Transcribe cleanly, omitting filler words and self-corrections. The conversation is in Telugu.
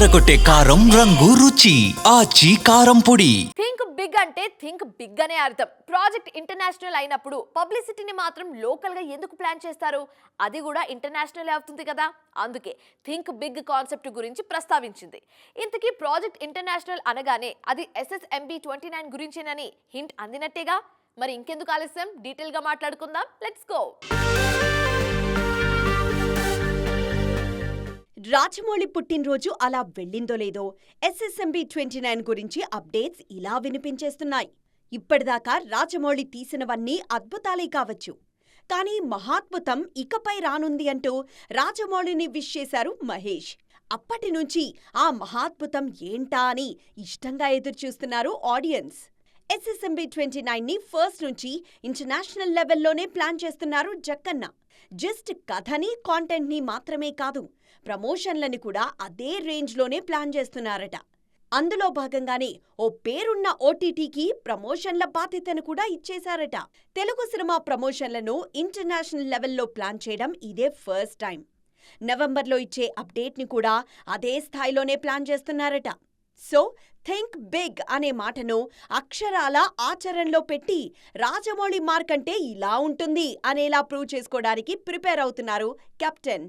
అదరగొట్టే కారం రంగు రుచి ఆచి కారం పొడి. థింక్ బిగ్ అంటే థింక్ బిగ్ అనే అర్థం. ప్రాజెక్ట్ ఇంటర్నేషనల్ అయినప్పుడు పబ్లిసిటీని మాత్రం లోకల్ గా ఎందుకు ప్లాన్ చేస్తారు? అది కూడా ఇంటర్నేషనల్ అవుతుంది కదా. అందుకే థింక్ బిగ్ కాన్సెప్ట్ గురించి ప్రస్తావించింది. ఇంతకీ ప్రాజెక్ట్ ఇంటర్నేషనల్ అనగానే అది SSMB 29 గురించేనని హింట్ అందినట్టేగా. మరి ఇంకెందుకు ఆలస్యం, డీటెయిల్ గా మాట్లాడుకుందాం. Let's go. రాజమౌళి పుట్టినరోజు అలా వెళ్ళిందో లేదో SSMB 29 గురించి అప్డేట్స్ ఇలా వినిపించేస్తున్నాయి. ఇప్పటిదాకా రాజమౌళి తీసినవన్నీ అద్భుతాలే కావచ్చు, కానీ మహాద్భుతం ఇకపై రానుంది అంటూ రాజమౌళిని విష్ చేశారు మహేష్. అప్పటినుంచి ఆ మహాద్భుతం ఏంటా అని ఇష్టంగా ఎదురుచూస్తున్నారు ఆడియన్స్. SSMB 29ని ఫస్ట్ నుంచి ఇంటర్నేషనల్ లెవెల్లోనే ప్లాన్ చేస్తున్నారు జక్కన్న. జస్ట్ కథని, కాంటెంట్ని మాత్రమే కాదు, ప్రమోషన్లని కూడా అదే రేంజ్లోనే ప్లాన్ చేస్తున్నారట. అందులో భాగంగానే ఓ పేరున్న OTTకి ప్రమోషన్ల బాధ్యతను కూడా ఇచ్చేశారట. తెలుగు సినిమా ప్రమోషన్లను ఇంటర్నేషనల్ లెవెల్లో ప్లాన్ చేయడం ఇదే ఫస్ట్ టైం. నవంబర్లో ఇచ్చే అప్డేట్ని కూడా అదే స్థాయిలోనే ప్లాన్ చేస్తున్నారట. సో థింక్ బిగ్ అనే మాటను అక్షరాల ఆచరణలో పెట్టి రాజమౌళి మార్క్ అంటే ఇలా ఉంటుంది అనేలా ప్రూవ్ చేసుకోవడానికి ప్రిపేర్ అవుతున్నారు కెప్టెన్.